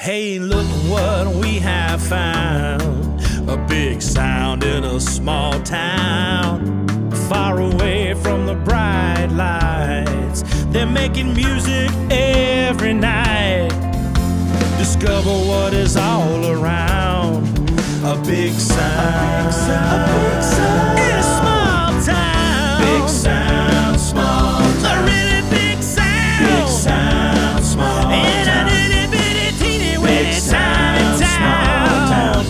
Hey, look what we have found. A big sound in a small town. Far away from the bright lights. They're making music every night. Discover what is all around. A big sound. A big sound. In a small town. Big sound, small town. A really big sound. Big sound, small town.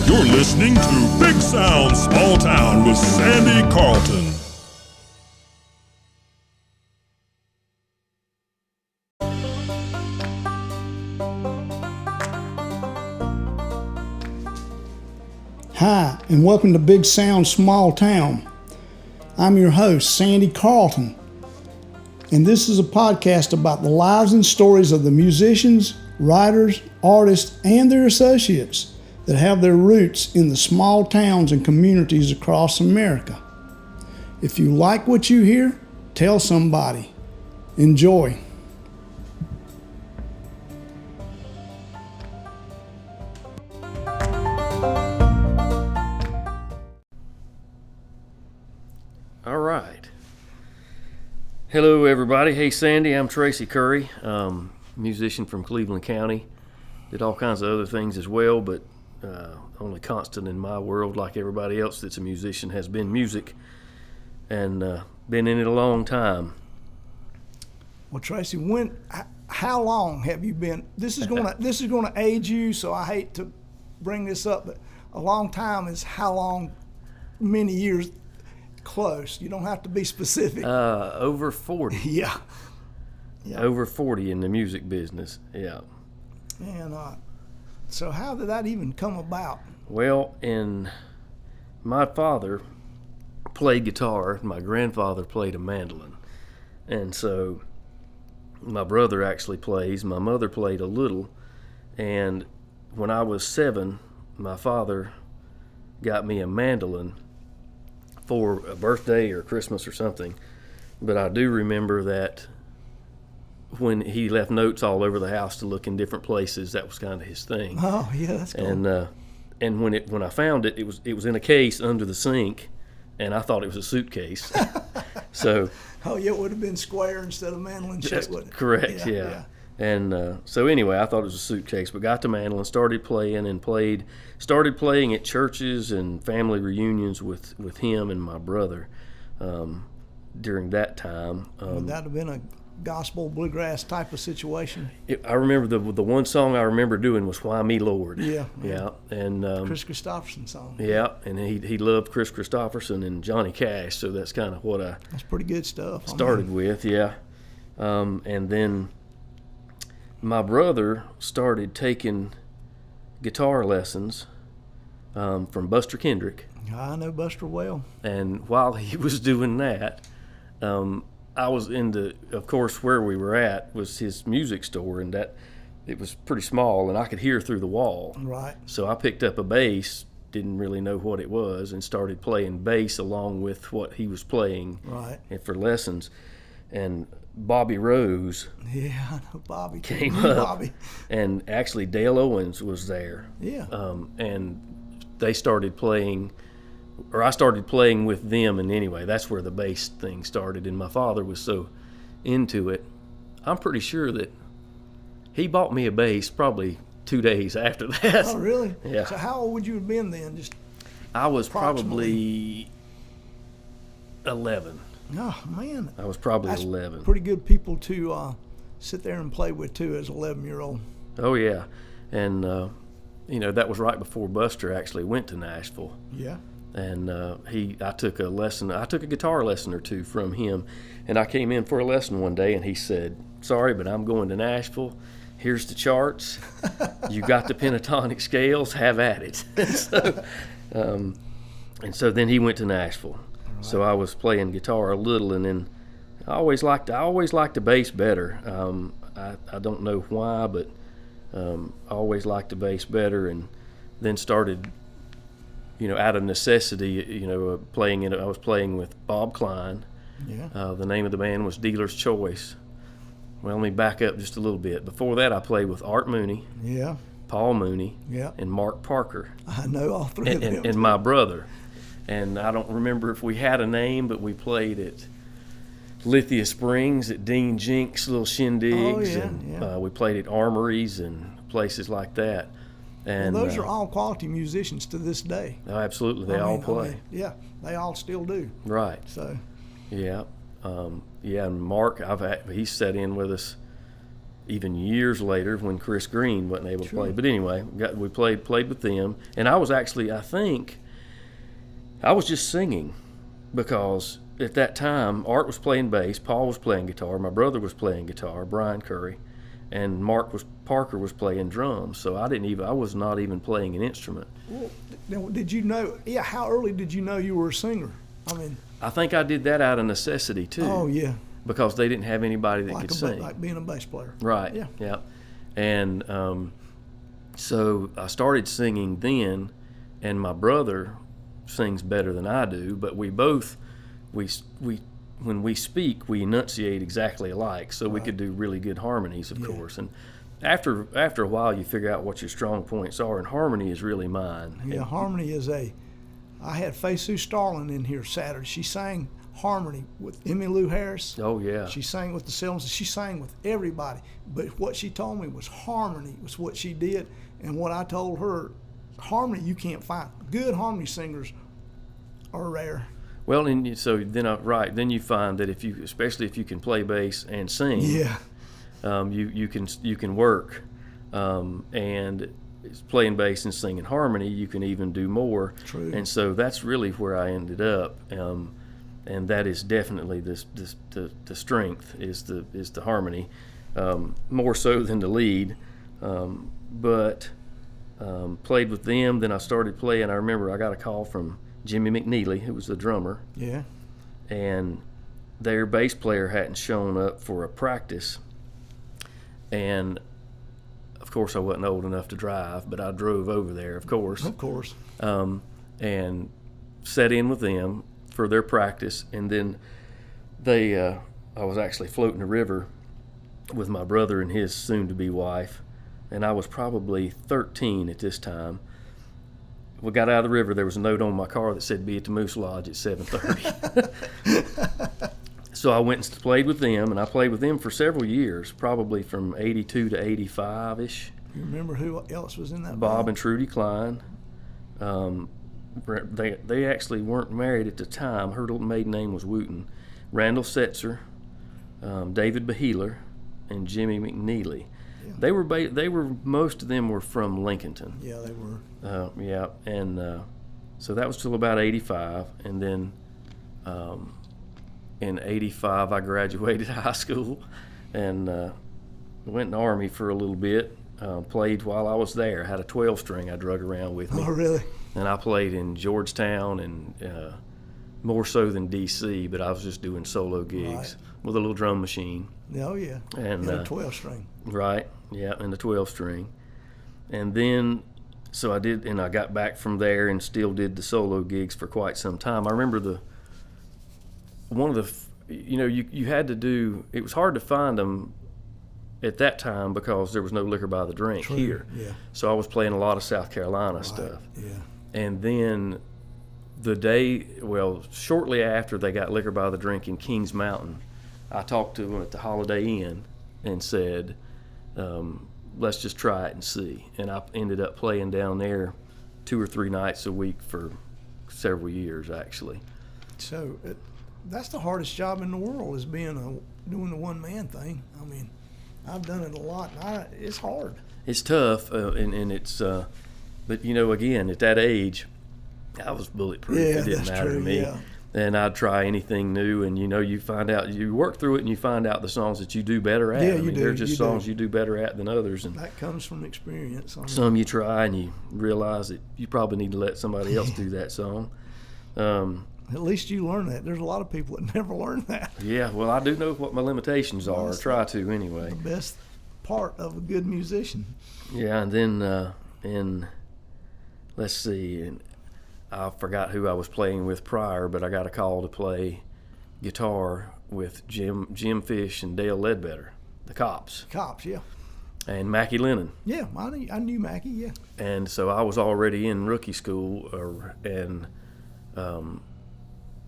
You're listening to Big Sound, Small Town with Sandy Carlton. Hi, and welcome to Big Sound, Small Town. I'm your host, Sandy Carlton, and this is a podcast about the lives and stories of the musicians, writers, artists, and their associates that have their roots in the small towns and communities across America. If you like what you hear, tell somebody. Enjoy. All right. Hello, everybody. Hey, Sandy. I'm Tracy Curry, musician from Cleveland County. Did all kinds of other things as well, but only constant in my world, like everybody else that's a musician, has been music, and been in it a long time. Well, Tracy, how long have you been? This is gonna age you, so I hate to bring this up, but a long time is how long? Many years? Close. You don't have to be specific. Over 40. Yeah. Over 40 in the music business. Yeah. And so how did that even come about? Well, my father played guitar. My grandfather played a mandolin. And so my brother actually plays. My mother played a little. And when I was 7, my father got me a mandolin for a birthday or Christmas or something. But I do remember that when he left notes all over the house to look in different places, that was kind of his thing. Oh, yeah, that's cool. And when I found it, it was in a case under the sink, and I thought it was a suitcase. So. Oh, yeah, it would have been square instead of mandolin shape, wouldn't it? Correct. Yeah. And so anyway, I thought it was a suitcase, but got the mandolin, started playing at churches and family reunions with him and my brother during that time. Would that have been a gospel bluegrass type of situation? I remember the one song I remember doing was "Why Me Lord." Yeah. And Chris Christopherson song. Yeah, and he loved Chris Christopherson and Johnny Cash, so that's kind of what that's pretty good stuff. Started with, yeah. And then my brother started taking guitar lessons from Buster Kendrick. I know Buster well. And while he was doing that, I was of course, where we were at was his music store, and that it was pretty small, and I could hear through the wall. Right. So I picked up a bass, didn't really know what it was, and started playing bass along with what he was playing. Right. And for lessons. And Bobby Rose, yeah, I know Bobby, came up, Bobby. And actually Dale Owens was there. Yeah. And they started playing, or I started playing with them, and anyway, that's where the bass thing started, and my father was so into it. I'm pretty sure that he bought me a bass probably 2 days after that. Oh, really? Yeah. So how old would you have been then? I was probably 11. Oh, man. I was probably That's 11. Pretty good people to sit there and play with, too, as an 11-year-old. Oh, yeah. And, that was right before Buster actually went to Nashville. Yeah. And I took a guitar lesson or two from him. And I came in for a lesson one day, and he said, "Sorry, but I'm going to Nashville. Here's the charts. You got the pentatonic scales. Have at it." And so then he went to Nashville. Right. So I was playing guitar a little, and then I always liked the bass better. I don't know why, but I always liked the bass better, and then started, out of necessity, playing I was playing with Bob Klein. Yeah. The name of the band was Dealer's Choice. Well, let me back up just a little bit. Before that, I played with Art Mooney, Yeah. Paul Mooney, Yeah. and Mark Parker, I know all three of them. and my brother. And I don't remember if we had a name, but we played at Lithia Springs at Dean Jenks' little shindigs, and we played at armories and places like that. And those are all quality musicians to this day. Oh, absolutely, they all play. Yeah, they all still do. Right. So. Yeah, and Mark, he sat in with us even years later when Chris Green wasn't able to play. But anyway, we played with them, and I was actually, I think, I was just singing, because at that time Art was playing bass, Paul was playing guitar, my brother was playing guitar, Brian Curry, and Parker was playing drums. So I was not even playing an instrument. Well, did you know? Yeah, how early did you know you were a singer? I mean, I think I did that out of necessity too. Oh yeah. Because they didn't have anybody that could sing. Like being a bass player. Right. Yeah. And so I started singing then, and my brother sings better than I do, but we both when we speak, we enunciate exactly alike, so we could do really good harmonies, of course. And after a while, you figure out what your strong points are, and harmony is really mine. Yeah, harmony is I had Faye Sue Starling in here Saturday. She sang harmony with Emmylou Harris. Oh yeah. She sang with the Selms. She sang with everybody. But what she told me was harmony was what she did, and what I told her, harmony you can't find. Good harmony singers are rare. Well, and so then you find that especially if you can play bass and sing, you can work, and playing bass and singing harmony, you can even do more. True. And so that's really where I ended up, and that is definitely the strength is the harmony, more so than the lead, but played with them. Then I started playing. I remember I got a call from Jimmy McNeely, who was the drummer. Yeah. And their bass player hadn't shown up for a practice. And of course I wasn't old enough to drive, but I drove over there, of course. Of course. And sat in with them for their practice. And then I was actually floating the river with my brother and his soon-to-be wife. And I was probably 13 at this time. We got out of the river. There was a note on my car that said, "Be at the Moose Lodge at 7:30." So I went and played with them, and I played with them for several years, probably from 82 to 85-ish. You remember who else was in that Bob band? and Trudy Klein. They actually weren't married at the time. Her maiden name was Wooten. Randall Setzer, David Beheeler, and Jimmy McNeely. Yeah. They were most of them were from Lincolnton. Yeah, they were. And so that was till about 85, and then in 85 I graduated high school and went in the Army for a little bit. Played while I was there. Had a 12-string I drug around with me. Oh, really? And I played in Georgetown and more so than D.C., but I was just doing solo gigs with a little drum machine. Oh, yeah. And a 12-string. Right, yeah, and the 12-string. And then, so I did, and I got back from there and still did the solo gigs for quite some time. I remember you had to do, it was hard to find them at that time because there was no liquor by the drink here. Yeah. So I was playing a lot of South Carolina stuff. Yeah. And then shortly after they got liquor by the drink in Kings Mountain, I talked to them at the Holiday Inn and said, let's just try it and see. And I ended up playing down there 2 or 3 nights a week for several years, actually. So that's the hardest job in the world, is doing the one-man thing. I mean, I've done it a lot, and it's hard. It's tough, and it's, but again, at that age, I was bulletproof. Yeah, it didn't matter true, to me. Yeah. And I'd try anything new, and you find out, you work through it, and you find out the songs that you do better at. Yeah, you do. They're just songs you do better at than others, and that comes from experience. Some you try, and you realize that you probably need to let somebody else do that song. At least you learn that. There's a lot of people that never learn that. Yeah, well, I do know what my limitations are, or try to anyway. The best part of a good musician. Yeah, and then let's see, and I forgot who I was playing with prior, but I got a call to play guitar with Jim Fish and Dale Ledbetter, the Cops. Cops, yeah. and Mackie Lennon. Yeah, I knew Mackie, yeah. And so I was already in rookie school, and I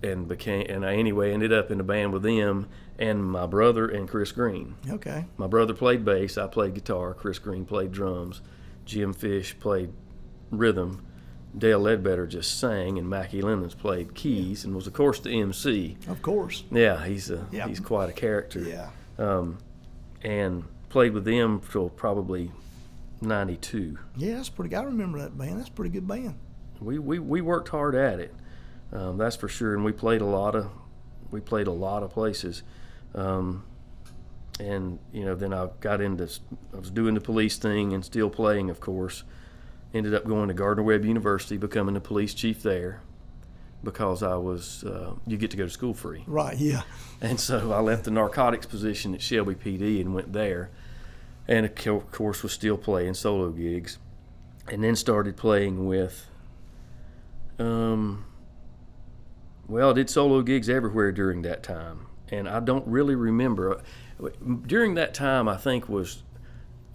ended up in a band with them and my brother and Chris Green. Okay. My brother played bass, I played guitar, Chris Green played drums, Jim Fish played rhythm, Dale Ledbetter just sang, and Mackie Lennon's played keys and was, of course, the MC. Of course. Yeah, he's quite a character. Yeah. And played with them till probably 92. Yeah, that's pretty good. I remember that band. That's a pretty good band. We worked hard at it, that's for sure. And we played a lot of places. And then I was doing the police thing and still playing, of course. Ended up going to Gardner-Webb University, becoming the police chief there, because I was you get to go to school free. Right. Yeah. And so I left the narcotics position at Shelby PD and went there, and of course was still playing solo gigs, and then started playing with. I did solo gigs everywhere during that time, and I don't really remember. During that time, I think was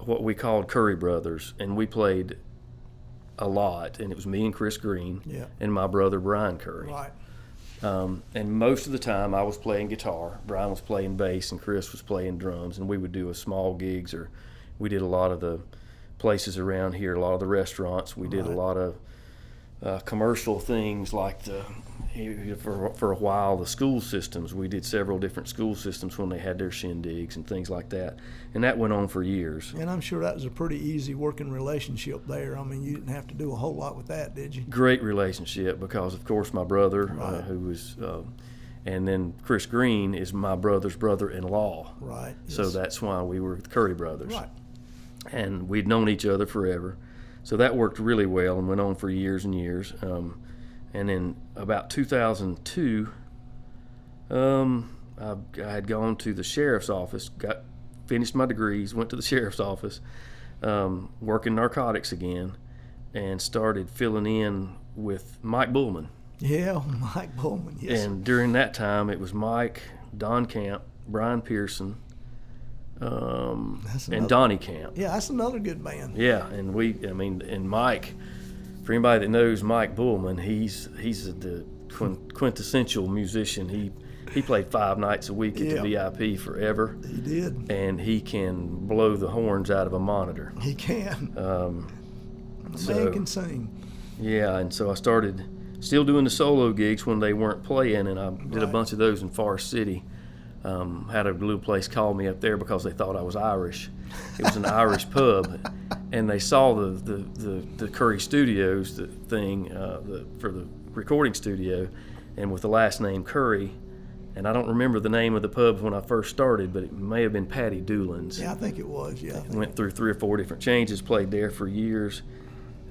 what we called Curry Brothers, and we played a lot, and it was me and Chris Green, yeah, and my brother Brian Curry. Right. And most of the time I was playing guitar, Brian was playing bass, and Chris was playing drums, and we would do a small gigs, or we did a lot of the places around here, a lot of the restaurants. We did a lot of commercial things like for a while the school systems. We did several different school systems when they had their shindigs and things like that, and that went on for years. And I'm sure that was a pretty easy working relationship there. I mean, you didn't have to do a whole lot with that, did you? Great relationship, because of course my brother, who was and then Chris Green is my brother's brother-in-law. Right. So yes. that's why we were the Curry Brothers. Right. And we'd known each other forever. So that worked really well and went on for years and years. And in about 2002, I had gone to the sheriff's office, finished my degrees, went to the sheriff's office, working narcotics again, and started filling in with Mike Bullman. Yeah, Mike Bullman, yes. And during that time, it was Mike, Don Camp, Brian Pearson, and Donnie Camp. Yeah, that's another good band. Yeah, and Mike, for anybody that knows Mike Bullman, he's the quintessential musician. He played 5 nights a week at the VIP forever. He did. And he can blow the horns out of a monitor. He can. The man can sing. Yeah, and so I started still doing the solo gigs when they weren't playing, and I did a bunch of those in Forest City. Had a little place call me up there because they thought I was Irish. It was an Irish pub, and they saw the Curry Studios thing for the recording studio, and with the last name Curry, and I don't remember the name of the pub when I first started, but it may have been Patty Doolin's. Yeah, I think it was. Yeah. Went through 3 or 4 different changes, played there for years.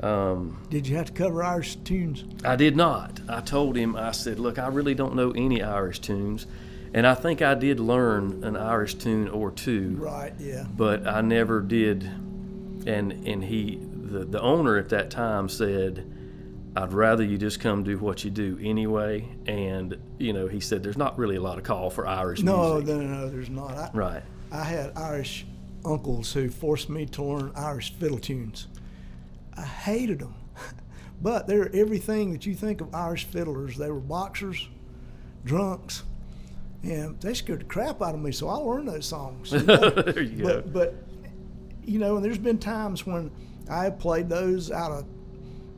Did you have to cover Irish tunes? I did not. I told him, I said, look, I really don't know any Irish tunes. And I think I did learn an Irish tune or two. Right, yeah. But I never did. And the owner at that time said, I'd rather you just come do what you do anyway. And, he said, there's not really a lot of call for Irish music. No, there's not. Right. I had Irish uncles who forced me to learn Irish fiddle tunes. I hated them. But they're everything that you think of Irish fiddlers. They were boxers, drunks. And they scared the crap out of me, so I learned those songs. There you go. But and there's been times when I have played those out of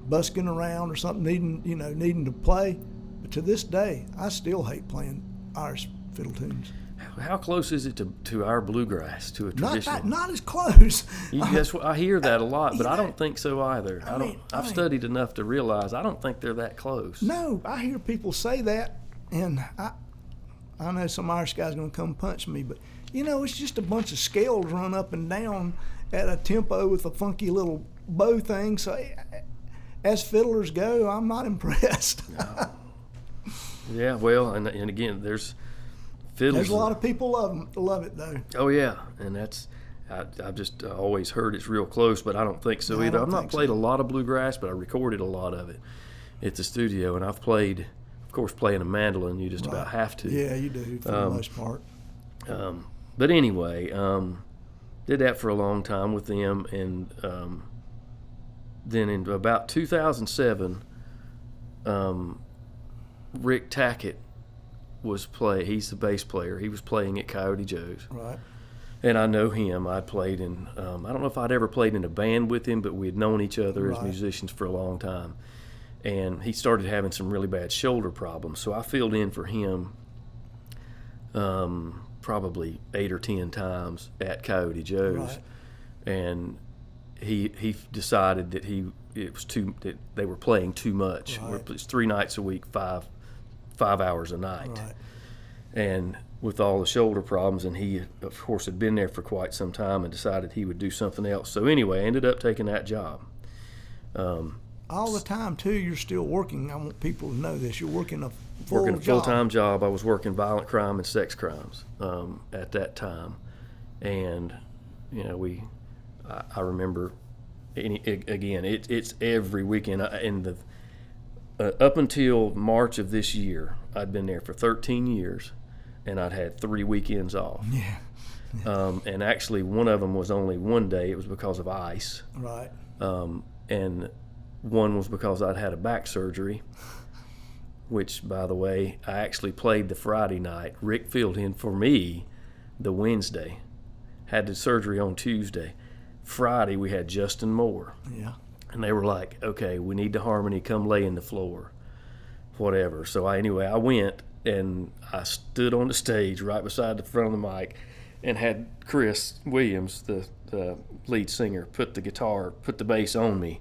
busking around or something, needing to play. But to this day, I still hate playing Irish fiddle tunes. How close is it to our bluegrass, to a traditional? Not as close. I hear that a lot, but I don't think so either. I've studied enough to realize I don't think they're that close. No, I hear people say that, and I know some Irish guy's going to come punch me, but, it's just a bunch of scales run up and down at a tempo with a funky little bow thing. So as fiddlers go, I'm not impressed. No. Yeah, well, and again, there's fiddles. There's a lot of people love it, though. Oh, yeah, and that's I've just always heard it's real close, but I don't think so either. I've not played a lot of bluegrass, but I recorded a lot of it at the studio, and I've played... Of course, playing a mandolin, you just about have to. Yeah, you do, for the most part. But anyway, did that for a long time with them, and then in about 2007, Rick Tackett he's the bass player. He was playing at Coyote Joes. Right. And I know him. I played in, I don't know if I'd ever played in a band with him, but we had known each other as musicians for a long time. And he started having some really bad shoulder problems. So I filled in for him probably 8 or 10 times at Coyote Joes. Right. And he decided that that they were playing too much. Right. It's 3 nights a week, five hours a night. Right. And with all the shoulder problems, and he, of course, had been there for quite some time and decided he would do something else. So anyway, I ended up taking that job. All the time, too, you're still working. I want people to know this. You're working a Working a full-time job. I was working violent crime and sex crimes at that time. And, you know, I remember, again, it's every weekend. Up until March of this year, I'd been there for 13 years, and I'd had 3 weekends off. Yeah. And actually, one of them was only one day. It was because of ice. Right. And one was because I'd had a back surgery, which, by the way, I actually played the Friday night. Rick filled in for me the Wednesday. Had the surgery on Tuesday. Friday, we had Justin Moore. Yeah. And they were like, okay, we need the harmony, come lay in the floor, whatever. So I went, and I stood on the stage right beside the front of the mic and had Chris Williams, the lead singer, put the bass on me,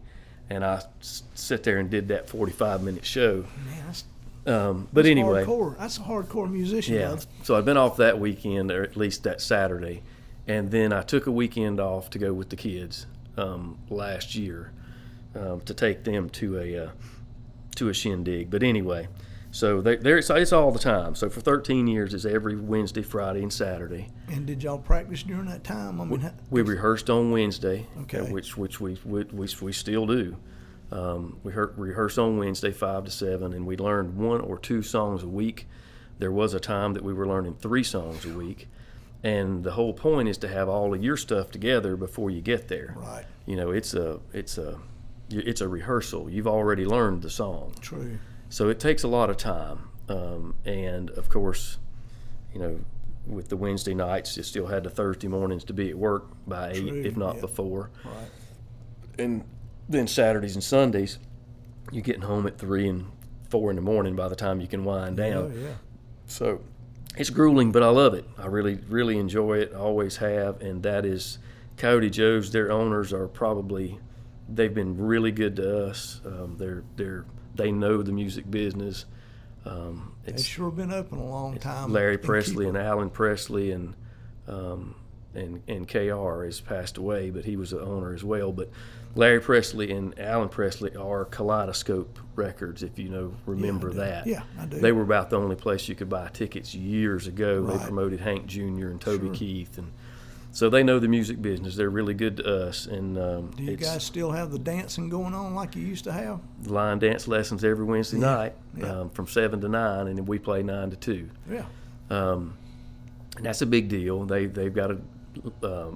and I sat there and did that 45-minute show. Man, but anyway. Hardcore. That's a hardcore musician. Yeah. Bud. So I'd been off that weekend, or at least that Saturday, and then I took a weekend off to go with the kids last year. To take them to a shindig. But anyway, so it's all the time. So for 13 years, it's every Wednesday, Friday, and Saturday. And did y'all practice during that time? I mean, we rehearsed on Wednesday, okay. which we still do. We rehearsed on Wednesday 5 to 7, and we learned 1 or 2 songs a week. There was a time that we were learning 3 songs a week. And the whole point is to have all of your stuff together before you get there. Right. You know, it's a rehearsal. You've already learned the song. True. So it takes a lot of time. And of course, you know, with the Wednesday nights, you still had the Thursday mornings to be at work by 8, True, if not yeah. before. Right. And then Saturdays and Sundays, you're getting home at 3 and 4 in the morning by the time you can wind down. Yeah. So it's grueling, but I love it. I really, really enjoy it. I always have. And that is Coyote Joes. Their owners are they've been really good to us. They know the music business. It's sure been open a long time. Larry Presley and Alan Presley and KR has passed away, but he was the owner as well. But Larry Presley and Alan Presley are Kaleidoscope Records, if you remember that. Yeah, I do. They were about the only place you could buy tickets years ago. Right. They promoted Hank Jr. and Toby Sure. Keith, and so they know the music business. They're really good to us. And do you guys still have the dancing going on like you used to have? line dance lessons every Wednesday night Yeah. from 7 to 9, and then we play 9 to 2. Yeah. And that's a big deal. They've got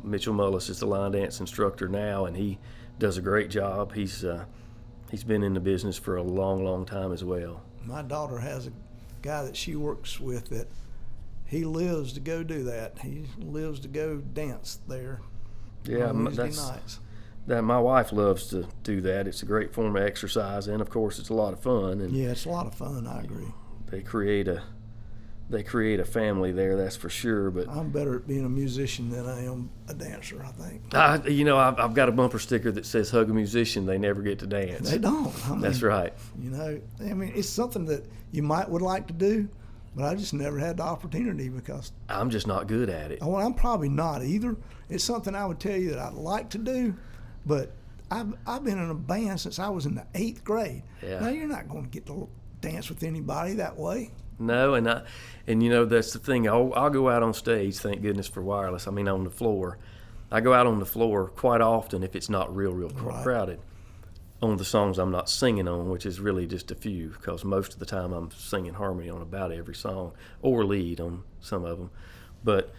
Mitchell Mullis is the line dance instructor now, and he does a great job. He's been in the business for a long, long time as well. My daughter has a guy that she works with that he lives to go do that. He lives to go dance there. Yeah, on Wednesday nights. My wife loves to do that. It's a great form of exercise, and of course, it's a lot of fun. And Yeah, it's a lot of fun. I agree. they create a family there, that's for sure. But I'm better at being a musician than I am a dancer, I think. I've got a bumper sticker that says "Hug a musician, they never get to dance." They don't. That's right. It's something that you would like to do, but I just never had the opportunity because I'm just not good at it. I'm probably not either. It's something I would tell you that I'd like to do, but I've been in a band since I was in the 8th grade. Yeah. Now you're not going to get to dance with anybody that way. No, and that's the thing. I'll go out on stage. Thank goodness for wireless. On the floor. I go out on the floor quite often if it's not real Right. crowded. On the songs I'm not singing on, which is really just a few, because most of the time I'm singing harmony on about every song or lead on some of them. But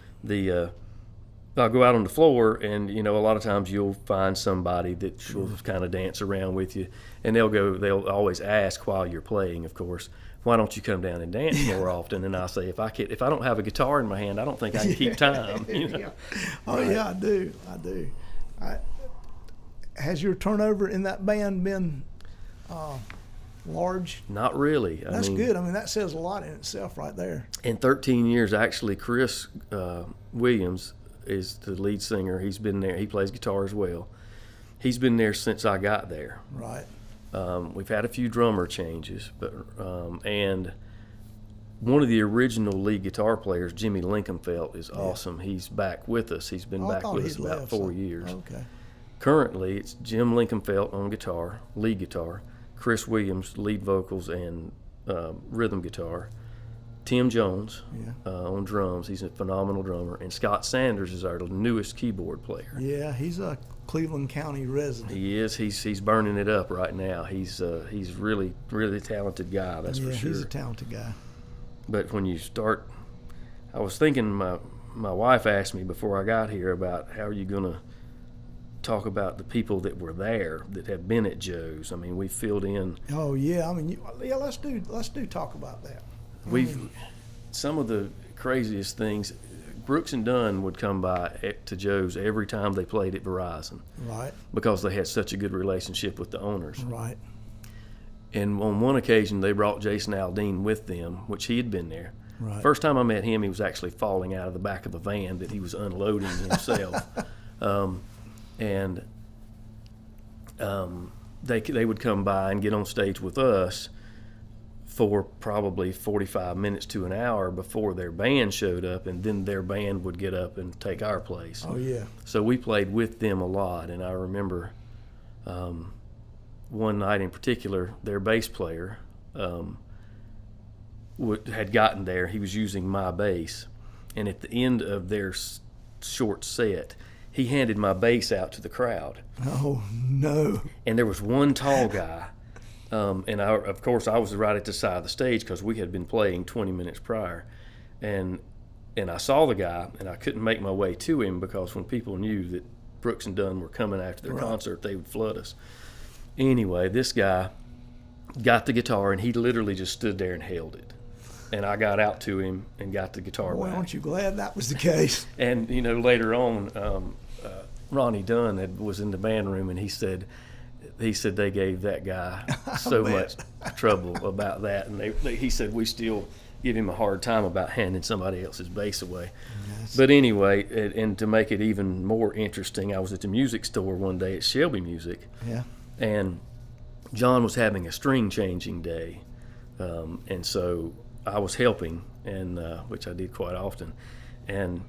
I'll go out on the floor, and a lot of times you'll find somebody that will kind of dance around with you, and they'll always ask while you're playing, of course, why don't you come down and dance more often? And I say, if I don't have a guitar in my hand, I don't think I can keep time. Yeah. Oh yeah, I do. Has your turnover in that band been large? Not really. That's good. I mean, that says a lot in itself right there. In 13 years, actually, Chris Williams is the lead singer. He's been there. He plays guitar as well. He's been there since I got there. Right. We've had a few drummer changes, but and one of the original lead guitar players, Jimmy Lincolnfelt, is awesome. He's back with us. He's been back with us about 4 years. Okay. Currently, it's Jim Lincolnfelt on guitar, lead guitar, Chris Williams, lead vocals and rhythm guitar, Tim Jones on drums. He's a phenomenal drummer. And Scott Sanders is our newest keyboard player. Yeah, he's a Cleveland County resident. He is. He's burning it up right now. He's really, really talented guy, that's for sure. He's a talented guy. But when you start, I was thinking, my wife asked me before I got here about how are you going to talk about the people that were there that have been at Joe's. I mean, we filled in. Oh yeah, I mean, let's do talk about that. Some of the craziest things. Brooks and Dunn would come by to Joe's every time they played at Verizon. Right. Because they had such a good relationship with the owners. Right. And on one occasion, they brought Jason Aldean with them, which he had been there. Right. First time I met him, he was actually falling out of the back of a van that he was unloading himself. They would come by and get on stage with us for probably 45 minutes to an hour before their band showed up, and then their band would get up and take our place. Oh yeah. So we played with them a lot, and I remember one night in particular, their bass player had gotten there. He was using my bass, and at the end of their short set, he handed my bass out to the crowd. Oh no. And there was one tall guy, and of course I was right at the side of the stage because we had been playing 20 minutes prior, and I saw the guy, and I couldn't make my way to him because when people knew that Brooks and Dunn were coming after their concert, they would flood us. Anyway, this guy got the guitar, and he literally just stood there and held it. And I got out to him and got the guitar Boy, back. aren't you glad that was the case? And later on, Ronnie Dunn was in the band room, and he said they gave that guy so much trouble about that, and he said we still give him a hard time about handing somebody else's bass away. Yes. But anyway, and to make it even more interesting, I was at the music store one day at Shelby Music, and John was having a string changing day, and so I was helping, and which I did quite often, and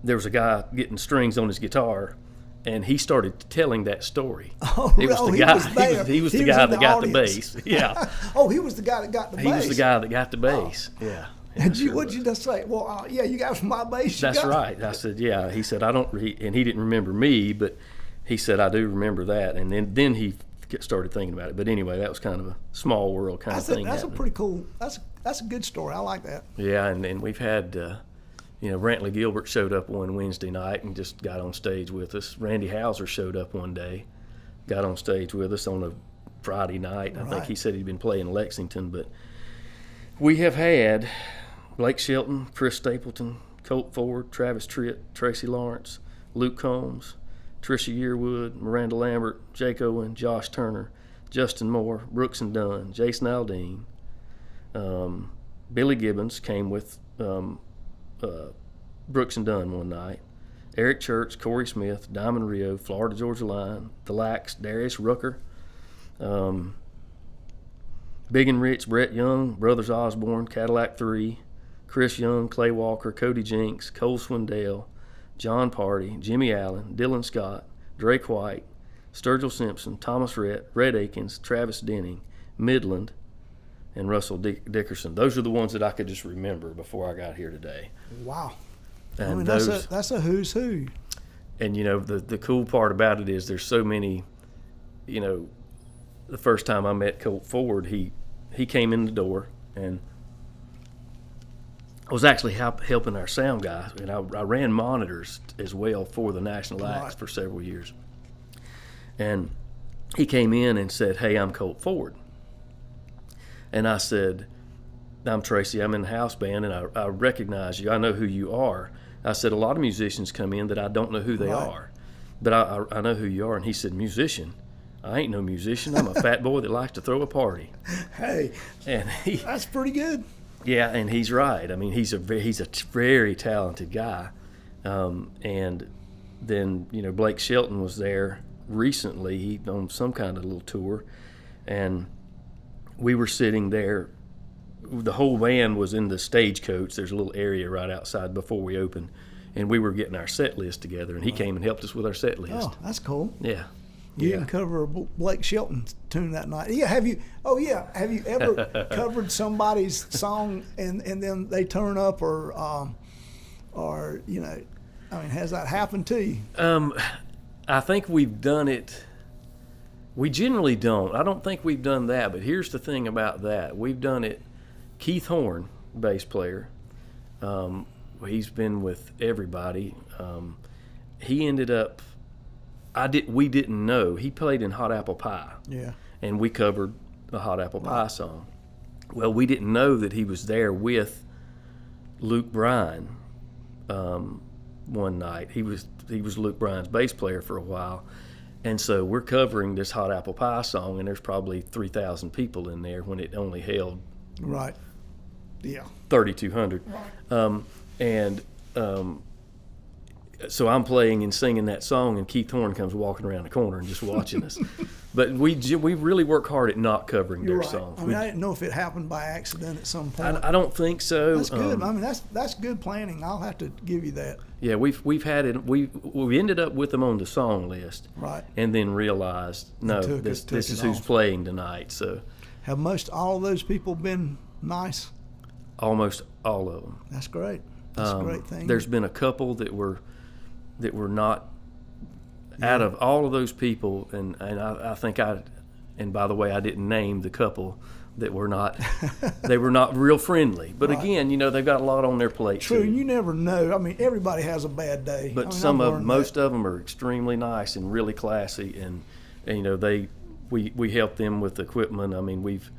there was a guy getting strings on his guitar, and he started telling that story. Oh, it was the guy. He was the guy that got the bass. Yeah. Oh, he was the guy that got the bass. He was the guy that got the bass. Oh. Yeah. And what'd you just say? Well, yeah, you got my bass. That's right. I said, yeah. He said, and he didn't remember me, but he said, I do remember that. And then he started thinking about it. But anyway, that was kind of a small world kind of thing. That's a pretty cool. That's a good story. I like that. Yeah, and we've had, Brantley Gilbert showed up one Wednesday night and just got on stage with us. Randy Hauser showed up one day, got on stage with us on a Friday night. Right. I think he said he'd been playing Lexington, but we have had Blake Shelton, Chris Stapleton, Colt Ford, Travis Tritt, Tracy Lawrence, Luke Combs, Tricia Yearwood, Miranda Lambert, Jake Owen, Josh Turner, Justin Moore, Brooks and Dunn, Jason Aldean. Billy Gibbons came with Brooks and Dunn one night. Eric Church, Corey Smith, Diamond Rio, Florida Georgia Line, The Lax, Darius Rucker, Big and Rich, Brett Young, Brothers Osborne, Cadillac 3, Chris Young, Clay Walker, Cody Jinks, Cole Swindell, John Party, Jimmy Allen, Dylan Scott, Drake White, Sturgill Simpson, Thomas Rhett, Red Akins, Travis Denning, Midland, and Russell Dickerson. Those are the ones that I could just remember before I got here today. Wow. And I mean, that's a who's who. And, the cool part about it is there's so many, the first time I met Colt Ford, he came in the door, and I was actually helping our sound guy, and I ran monitors as well for the national acts for several years. And he came in and said, "Hey, I'm Colt Ford." And I said, "I'm Tracy. I'm in the house band, and I recognize you. I know who you are." I said, "A lot of musicians come in that I don't know who they are, but I know who you are." And he said, "Musician? I ain't no musician. I'm a fat boy that likes to throw a party." Hey, and that's pretty good. Yeah, and he's right. I mean, he's a very talented guy. And then, you know, Blake Shelton was there recently. He on some kind of little tour, and we were sitting there. The whole band was in the stagecoach. There's a little area right outside before we opened, and we were getting our set list together, and he came and helped us with our set list. Oh, that's cool. Yeah. You didn't cover a Blake Shelton tune that night. Yeah, have you? Oh, yeah. Have you ever covered somebody's song and then they turn up or you know, I mean, has that happened to you? I think we've done it. We generally don't. I don't think we've done that. But here's the thing about that: we've done it. Keith Horn, bass player. He's been with everybody. He ended up. We didn't know. He played in Hot Apple Pie. Yeah. And we covered the Hot Apple Pie song. Well, we didn't know that he was there with Luke Bryan one night. He was Luke Bryan's bass player for a while. And so we're covering this Hot Apple Pie song, and there's probably 3,000 people in there when it only held 3,200. So I'm playing and singing that song, and Keith Horn comes walking around the corner and just watching us. But we really work hard at not covering their songs. I mean, I didn't know if it happened by accident at some point. I don't think so. That's good. I mean, that's good planning. I'll have to give you that. Yeah, we've had it. We ended up with them on the song list, right? And then realized this is who's playing tonight. So, have most all of those people been nice? Almost all of them. That's great. That's a great thing. There's been a couple that were not. Out of all of those people, and I think and by the way, I didn't name the couple that were not, they were not real friendly. But again, you know, they've got a lot on their plate. True, too. you never know. I mean, everybody has a bad day. But most of them are extremely nice and really classy, and you know, we help them with equipment. I mean, we've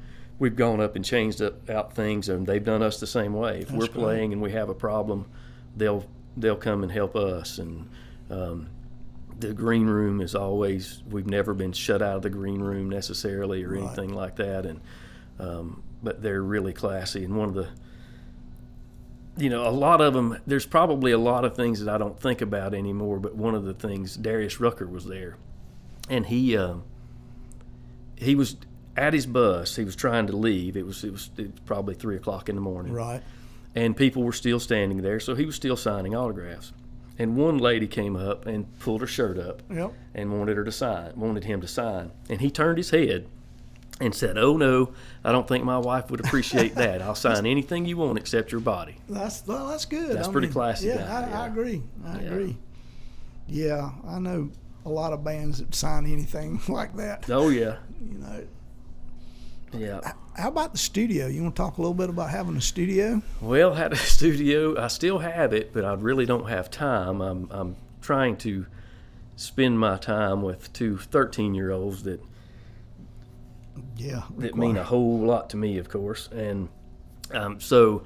gone up and changed out things, and they've done us the same way. If we're playing and we have a problem, they'll come and help us. And the green room is always, we've never been shut out of the green room necessarily or anything like that. And but they're really classy. And one of the, you know, a lot of them, there's probably a lot of things that I don't think about anymore, but one of the things, Darius Rucker was there, and he was at his bus. He was trying to leave. It was probably 3 o'clock in the morning. Right. And people were still standing there, so he was still signing autographs. And one lady came up and pulled her shirt up and wanted him to sign. And he turned his head and said, "Oh no, I don't think my wife would appreciate that. I'll sign anything you want except your body." That's good. That's pretty classy. I agree. I agree. Yeah, I know a lot of bands that sign anything like that. Oh yeah. You know. Yeah. How about the studio? You want to talk a little bit about having a studio? Well, had a studio. I still have it, but I really don't have time. I'm trying to spend my time with two 13-year-olds that mean a whole lot to me, of course. And so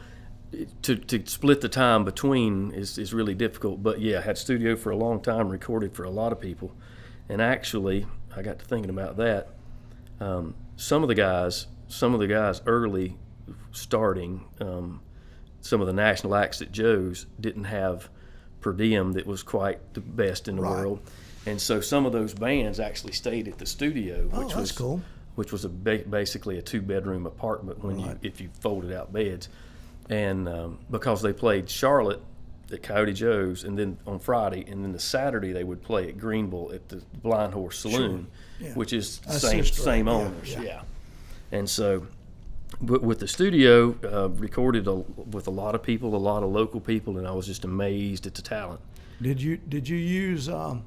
to split the time between is really difficult. But yeah, I had a studio for a long time, recorded for a lot of people. And actually, I got to thinking about that. Some of the guys early starting, some of the national acts at Joe's didn't have per diem that was quite the best in the world. And so some of those bands actually stayed at the studio, which was cool. Which was basically a 2-bedroom apartment if you folded out beds. And because they played Charlotte at Coyote Joe's, and then on Friday, and then the Saturday they would play at Greenville at the Blind Horse Saloon, which is the same owners. Yeah. And so, but with the studio, recorded with a lot of people, a lot of local people, and I was just amazed at the talent. Did you use? I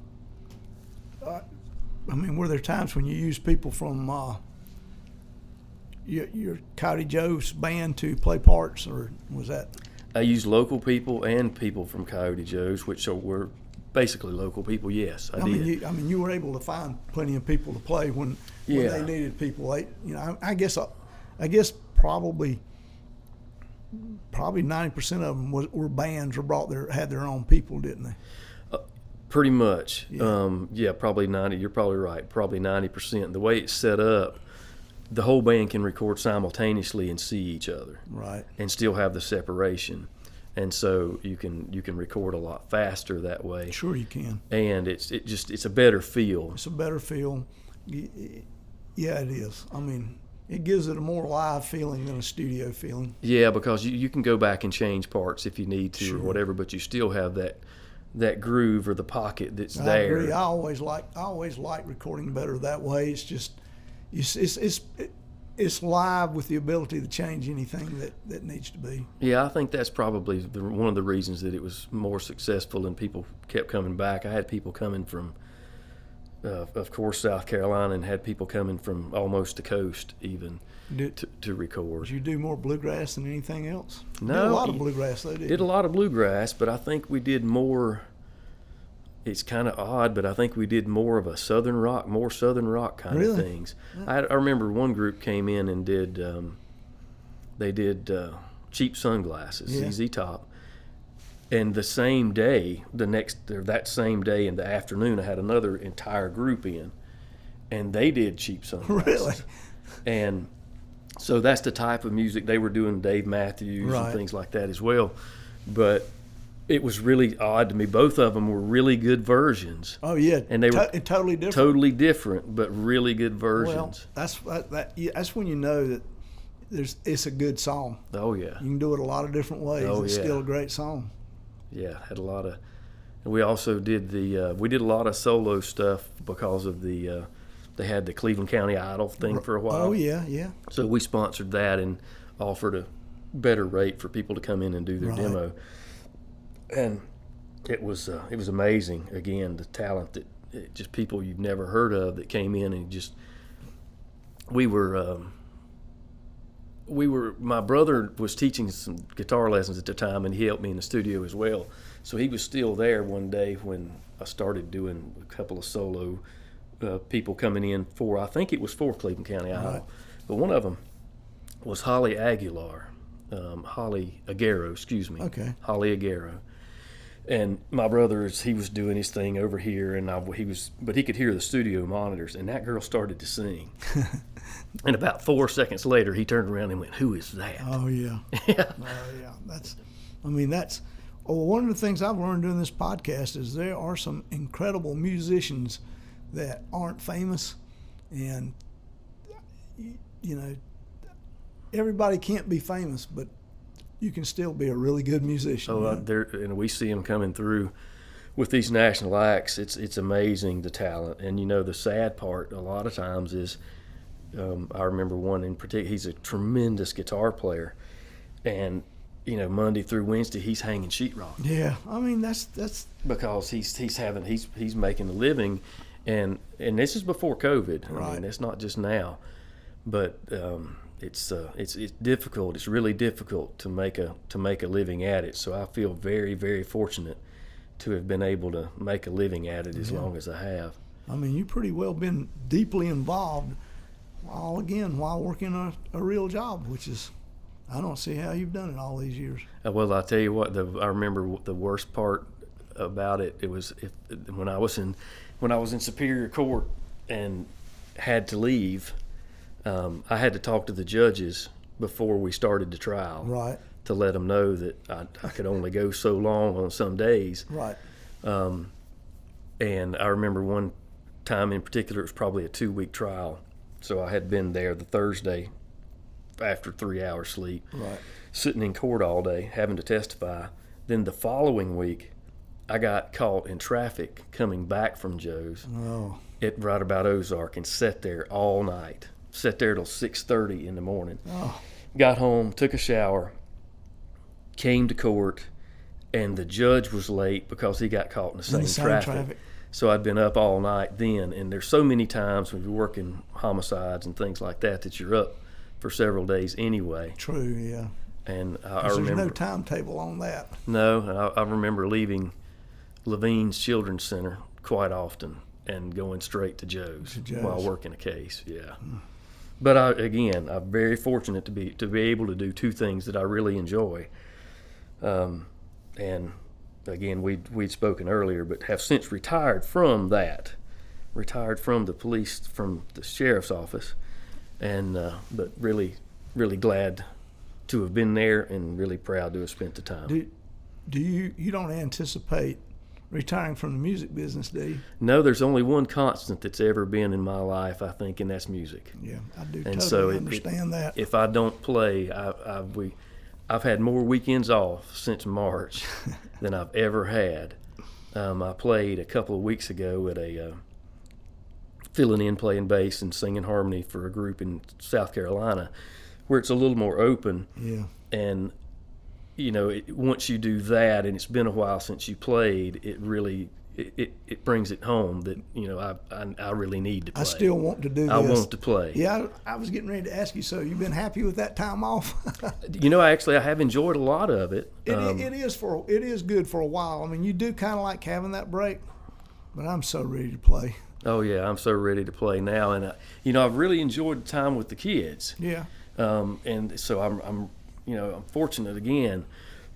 mean, were there times when you used people from your Coyote Joe's band to play parts, or was that? I used local people and people from Coyote Joes, which were basically local people. Yes, I did. You were able to find plenty of people to play when they needed people. I guess probably 90% of them were bands or had their own people, didn't they? Pretty much. Yeah. Probably 90. You're probably right. Probably 90%. The way it's set up, the whole band can record simultaneously and see each other, right, and still have the separation, and so you can record a lot faster that way. Sure, you can. And it's a better feel. It's a better feel. Yeah, it is. I mean, it gives it a more live feeling than a studio feeling. Yeah, because you can go back and change parts if you need to, sure, or whatever, but you still have that groove or the pocket that's I there. agree. I always like recording better that way. It's just it's live with the ability to change anything that needs to be. Yeah, I think that's probably one of the reasons that it was more successful and people kept coming back. I had people coming from, of course, South Carolina, and had people coming from almost the coast even to record. Did you do more bluegrass than anything else? No. You did a lot of bluegrass, though, didn't you? Did a lot of bluegrass, but I think we did more. It's kind of odd, but I think we did more of a more southern rock kind really? of things. I remember one group came in and did Cheap Sunglasses, yeah, ZZ Top, and that same day in the afternoon, I had another entire group in, and they did Cheap Sunglasses. Really? And so that's the type of music they were doing, Dave Matthews, right, and things like that as well. But it was really odd to me. Both of them were really good versions. Oh yeah, and they were totally different. Totally different, but really good versions. Well, that's when you know that it's a good song. Oh yeah, you can do it a lot of different ways. Oh, it's yeah, still a great song. Yeah, had a lot of. And we also did we did a lot of solo stuff because of they had the Cleveland County Idol thing for a while. Oh yeah, yeah. So we sponsored that and offered a better rate for people to come in and do their right, demo. And it was amazing. Again, the talent just people you've never heard of that came in, and we were my brother was teaching some guitar lessons at the time, and he helped me in the studio as well. So he was still there one day when I started doing a couple of solo people coming in I think it was for Cleveland County Idol, right, but one of them was Holly Aguirre, excuse me. Okay. Holly Aguirre. And my brother, he was doing his thing over here, and but he could hear the studio monitors, and that girl started to sing. And about 4 seconds later, he turned around and went, "Who is that?" Oh yeah, yeah. Oh yeah. That's one of the things I've learned doing this podcast is there are some incredible musicians that aren't famous, and everybody can't be famous, but you can still be a really good musician. Oh, and we see them coming through with these national acts. It's amazing, the talent. And the sad part a lot of times is, I remember one in particular. He's a tremendous guitar player, and Monday through Wednesday he's hanging sheetrock. Yeah, that's because he's making a living, and this is before COVID. Right. I mean, it's not just now, but. It's difficult. It's really difficult to make a living at it. So I feel very, very fortunate to have been able to make a living at it as long as I have. You've pretty well been deeply involved while working a real job, which is, I don't see how you've done it all these years. Well, I tell you what, I remember the worst part about it. It was when I was in Superior Court and had to leave. I had to talk to the judges before we started the trial, right, to let them know that I could only go so long on some days. Right. And I remember one time in particular, it was probably a 2-week trial. So I had been there the Thursday after 3 hours sleep, right, sitting in court all day, having to testify. Then the following week, I got caught in traffic coming back from Joe's right about Ozark, and sat there all night. Sat there till 6:30 in the morning. Oh. Got home, took a shower, came to court, and the judge was late because he got caught in the same traffic. So I'd been up all night then, and there's so many times when you're working homicides and things like that that you're up for several days anyway. True, yeah. And I There's remember no timetable on that. No, and I remember leaving Levine's Children's Center quite often and going straight to Joe's, while working a case. Yeah. But I'm very fortunate to be able to do two things that I really enjoy. And again, we'd spoken earlier, but have since retired from that, the police, from the sheriff's office, and but really glad to have been there and really proud to have spent the time. Do you don't anticipate retiring from the music business, do you? No, there's only one constant that's ever been in my life, I think, and that's music. Yeah, I do And totally so understand that. If I don't play, I've had more weekends off since March than I've ever had. I played a couple of weeks ago at a filling in, playing bass and singing harmony for a group in South Carolina, where it's a little more open. Yeah. And once you do that, and it's been a while since you played, it really it brings it home that I really need to play. I still want to do this. I want to play. Yeah, I was getting ready to ask you. So you've been happy with that time off? Actually, I have enjoyed a lot of it. It is good for a while. I mean, you do kind of like having that break, but I'm so ready to play. Oh yeah, I'm so ready to play now, and I've really enjoyed the time with the kids. Yeah. And so I'm fortunate again,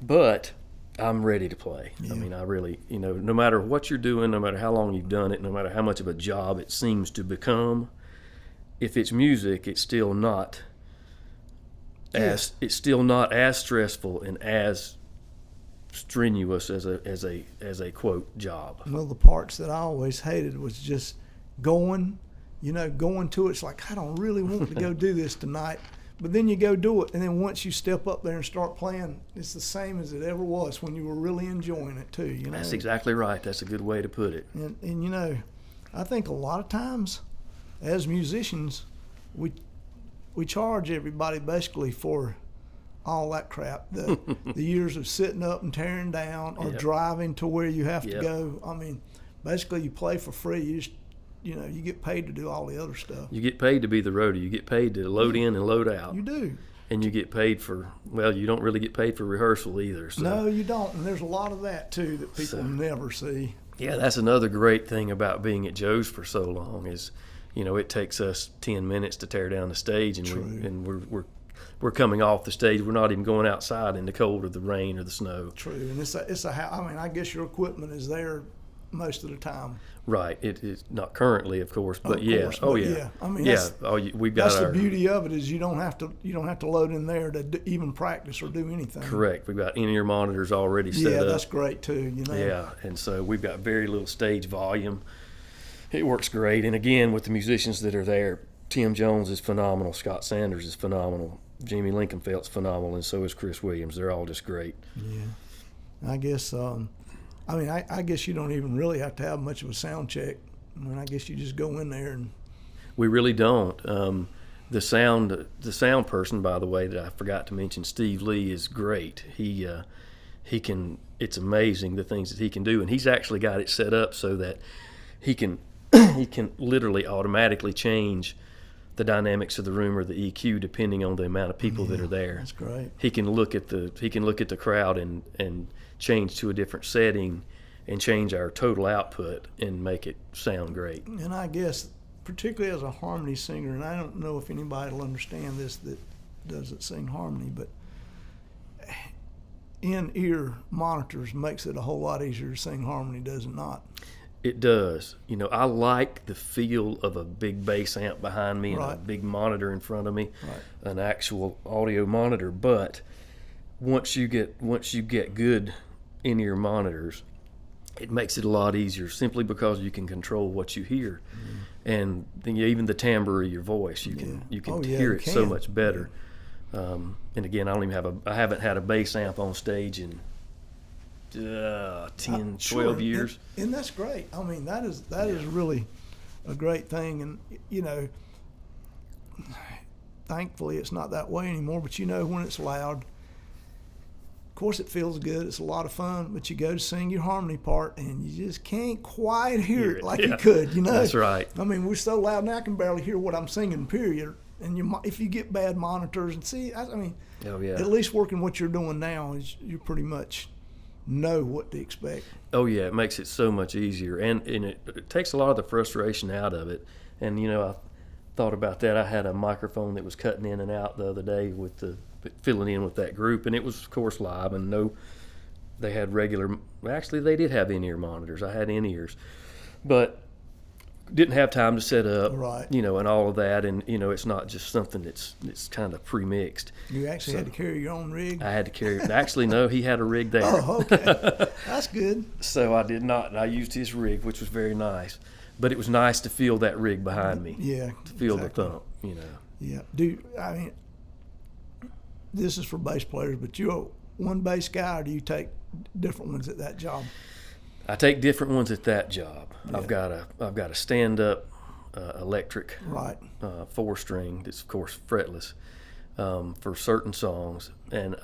but I'm ready to play. Yeah. I mean, I really, no matter what you're doing, no matter how long you've done it, no matter how much of a job it seems to become, if it's music, it's still not as stressful and as strenuous as a quote job. One of the parts that I always hated was just going to it. It's like, I don't really want to go do this tonight. But then you go do it, and then once you step up there and start playing, it's the same as it ever was when you were really enjoying it too. That's exactly right. That's a good way to put it. And I think a lot of times, as musicians, we charge everybody basically for all that crap. The years of sitting up and tearing down, or driving to where you have to go. I mean, basically you play for free. You get paid to do all the other stuff. You get paid to be the roadie. You get paid to load in and load out. You do. And you get paid you don't really get paid for rehearsal either. So. No, you don't. And there's a lot of that, too, that people never see. Yeah, that's another great thing about being at Joe's for so long is, it takes us 10 minutes to tear down the stage, and we're coming off the stage. We're not even going outside in the cold or the rain or the snow. True. And I guess your equipment is there most of the time. Right. It is not currently, of course, but yeah. I mean, we've got that's the beauty of it, is you don't have to load in there to even practice or do anything. Correct. We've got in-ear monitors already set up. Yeah, that's great too. Yeah, and so we've got very little stage volume. It works great. And again, with the musicians that are there, Tim Jones is phenomenal. Scott Sanders is phenomenal. Jimmy Lincolnfeld's phenomenal, and so is Chris Williams. They're all just great. Yeah, I guess. I guess you don't even really have to have much of a sound check. I guess you just go in there and. We really don't. The sound person, by the way, that I forgot to mention, Steve Lee, is great. He can. It's amazing the things that he can do, and he's actually got it set up so that he can literally automatically change the dynamics of the room or the EQ depending on the amount of people that are there. That's great. He can look at the crowd and change to a different setting and change our total output and make it sound great. And I guess, particularly as a harmony singer, and I don't know if anybody will understand this that doesn't sing harmony, but in-ear monitors makes it a whole lot easier to sing harmony, does it not? It does. I like the feel of a big bass amp behind me and a big monitor in front of me, an actual audio monitor. But once you get good in-ear monitors, it makes it a lot easier simply because you can control what you hear, and then even the timbre of your voice. You can hear it so much better. And again, I haven't had a bass amp on stage in 10, 12 years. And that's great. I mean, that is really a great thing. And, thankfully it's not that way anymore, but when it's loud, of course it feels good. It's a lot of fun, but you go to sing your harmony part and you just can't quite hear it like you could, That's right. I mean, we're so loud now I can barely hear what I'm singing, period. and if you get bad monitors and see, I mean, Oh yeah. at least working what you're doing now is you pretty much know what to expect. Oh yeah, it makes it so much easier, and it takes a lot of the frustration out of it. And I thought about that. I had a microphone that was cutting in and out the other day with filling in with that group, and it was of course live, and they had actually they did have in-ear monitors. I had in-ears, but didn't have time to set up, Right. and all of that, and it's not just something that's kind of pre-mixed. You actually had to carry your own rig? I had to carry it. Actually, no, he had a rig there. Oh, okay. That's good. So I did not. I used his rig, which was very nice. But it was nice to feel that rig behind me. Yeah. To feel exactly. the thump, Yeah. I mean, this is for bass players, but you're one bass guy, or do you take different ones at that job? I take different ones at that job. Yeah. I've got a stand-up electric Right. 4-string that's of course fretless for certain songs, and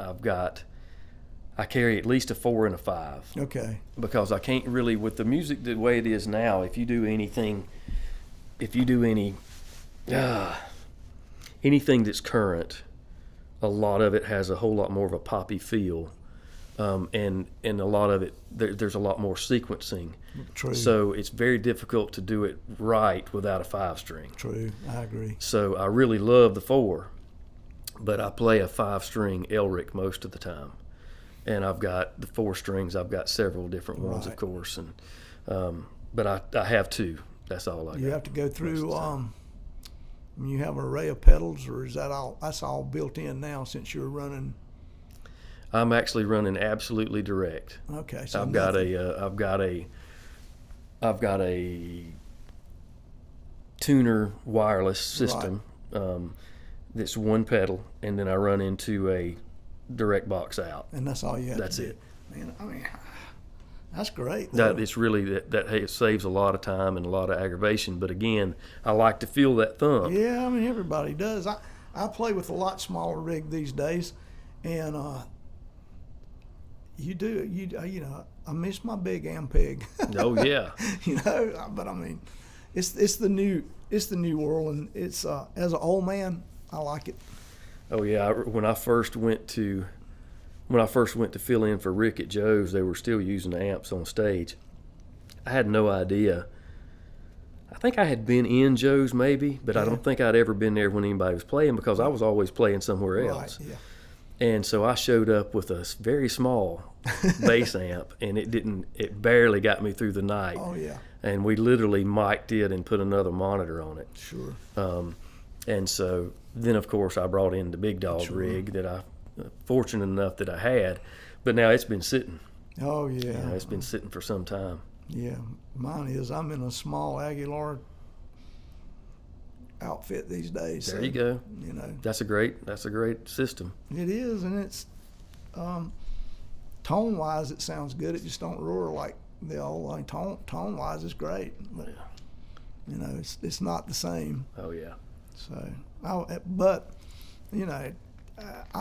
I carry at least a 4 and a 5. Okay. Because I can't really, with the music the way it is now, if you do anything that's current, a lot of it has a whole lot more of a poppy feel. And a lot of it, there's a lot more sequencing. True. So it's very difficult to do it right without a 5-string. True. I agree. So I really love the 4, but I play a 5-string Elric most of the time. And I've got the 4 strings. I've got several different ones, Right. of course. And but I have 2. That's all I got. You have to go most through. of the time. You have an array of pedals, or is that all? That's all built in now since you're running. I'm actually running absolutely direct. Okay. So I've got a tuner wireless system that's one pedal, and then I run into a direct box out. And that's all you have. That's to do. it. Man, I mean, that's great. That it's really that it saves a lot of time and a lot of aggravation. But again, I like to feel that thump. Yeah, I mean everybody does. I play with a lot smaller rig these days, and I miss my big Ampeg. Oh yeah. But I mean, it's the new world, and it's as an old man, I like it. Oh yeah. When I first went to fill in for Rick at Joe's, they were still using the amps on stage. I had no idea. I think I had been in Joe's maybe, but I don't think I'd ever been there when anybody was playing, because I was always playing somewhere else. Right, yeah. And so I showed up with a very small bass amp, and it barely got me through the night. Oh yeah. And we literally mic'd it and put another monitor on it. Sure. And so then, of course, I brought in the big dog rig that I fortunate enough that I had, but now it's been sitting. Oh yeah. It's been sitting for some time. Yeah, mine is. I'm in a small Aguilar outfit these days. There you go. That's a great system. It is, and it's tone wise, it sounds good. It just don't roar like the old. I mean, tone wise, it's great, but it's not the same. Oh yeah. So, I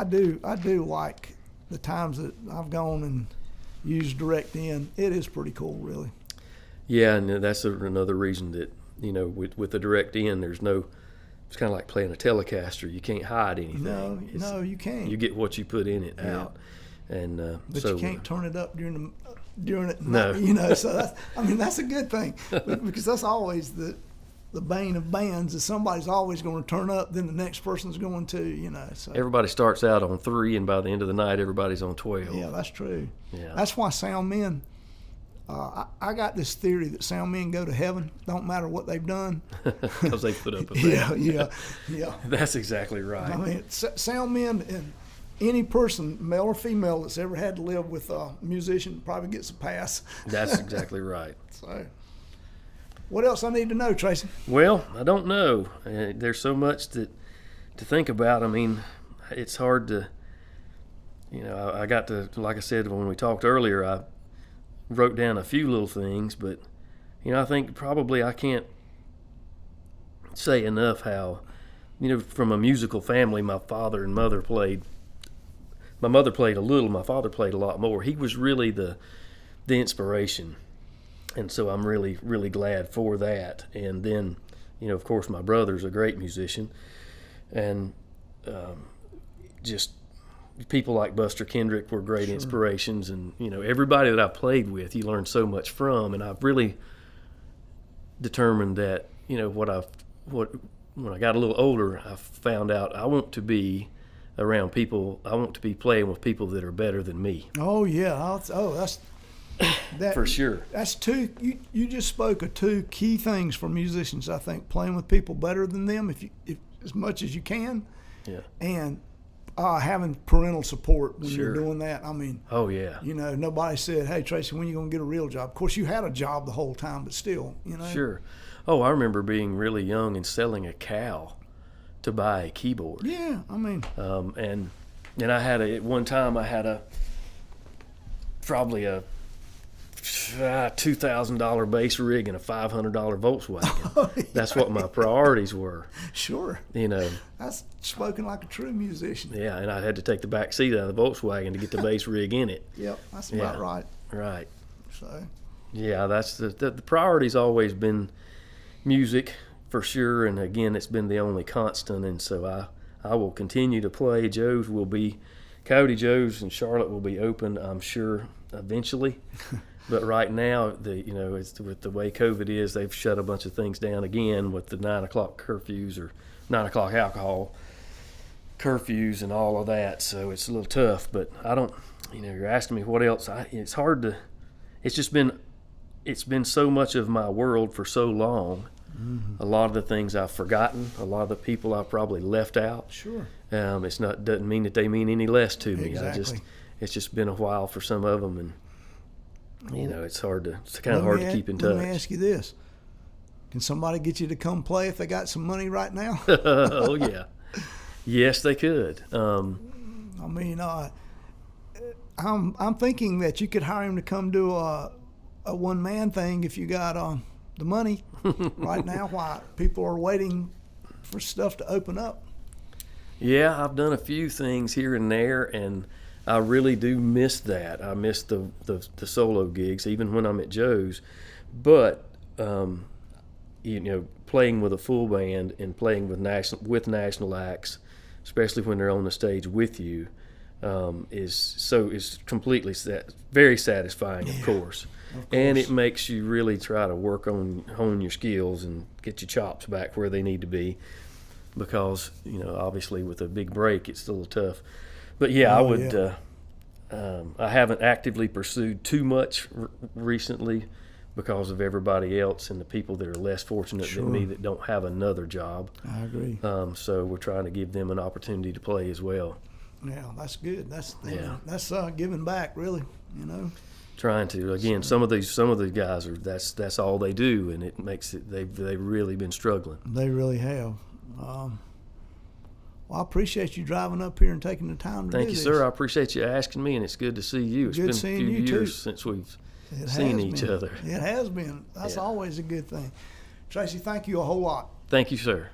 do like the times that I've gone and used direct in. It is pretty cool, really. Yeah, and that's another reason that with the direct in, it's kind of like playing a Telecaster. You can't hide anything. No, you can't. You get what you put in it out, and but so you can't turn it up during it. No. So that's a good thing, because that's always the bane of bands, is somebody's always going to turn up, then the next person's going to. So everybody starts out on 3, and by the end of the night, everybody's on 12. yeah, that's true. Yeah. That's why sound men. I got this theory that sound men go to heaven, don't matter what they've done. Because they put up a band. Yeah. That's exactly right. I mean, sound men, and any person, male or female, that's ever had to live with a musician probably gets a pass. That's exactly right. So, what else I need to know, Tracy? Well, I don't know. There's so much to think about. I mean, it's hard to, I got to, like I said, when we talked earlier, I wrote down a few little things, but, I think probably I can't say enough how, from a musical family, my father and mother played. My mother played a little, my father played a lot more. He was really the inspiration. And so I'm really, really glad for that. And then, of course, my brother's a great musician. and just people like Buster Kendrick were great inspirations, and everybody that I played with, you learn so much from. And I've really determined that when I got a little older, I found out I want to be around people. I want to be playing with people that are better than me. Oh yeah, that's that For sure. That's two. You just spoke of two key things for musicians. I think playing with people better than them, if as much as you can, Yeah. and having parental support when Sure. you're doing that. I mean, Oh yeah. Nobody said, "Hey Tracy, when you gonna get a real job?" Of course, you had a job the whole time, but still, Sure. Oh, I remember being really young and selling a cow to buy a keyboard. Yeah, I mean, And I had at one time I had probably a $2,000 bass rig and a $500 Volkswagen. That's what my priorities were. sure. That's spoken like a true musician. Yeah, and I had to take the back seat out of the Volkswagen to get the bass rig in it. Yep, that's about right. Right. So, Yeah, that's the priority's always been music for sure, and again, it's been the only constant, and so I will continue to play. Coyote Joes in Charlotte will be open, I'm sure, eventually. But right now, it's with the way COVID is, they've shut a bunch of things down again with the 9 o'clock curfews or 9 o'clock alcohol curfews and all of that. So it's a little tough. But I don't, you're asking me what else. It's hard to. It's been so much of my world for so long. Mm-hmm. A lot of the things I've forgotten. A lot of the people I've probably left out. sure. Doesn't mean that they mean any less to me. Exactly. It's just been a while for some of them, and it's kind of hard to keep in touch. Let me ask you this: can somebody get you to come play if they got some money right now? Oh yeah, yes they could. I mean, I'm thinking that you could hire him to come do a one-man thing if you got the money right now. Why people are waiting for stuff to open up. Yeah, I've done a few things here and there, and I really do miss that. I miss the solo gigs, even when I'm at Joe's. But playing with a full band and playing with national acts, especially when they're on the stage with you, is completely very satisfying, of course. And it makes you really try to hone your skills and get your chops back where they need to be, because obviously with a big break it's a little tough. But yeah, I haven't actively pursued too much recently because of everybody else and the people that are less fortunate than me that don't have another job. I agree. So we're trying to give them an opportunity to play as well. Yeah, that's good. That's giving back, really. Trying to again, some of these guys that's all they do, and it makes it they've really been struggling. They really have. Well, I appreciate you driving up here and taking the time to do this. Thank you, sir. I appreciate you asking me, and it's good to see you. It's been a few years since we've seen each other. It has been. That's always a good thing. Tracy, thank you a whole lot. Thank you, sir.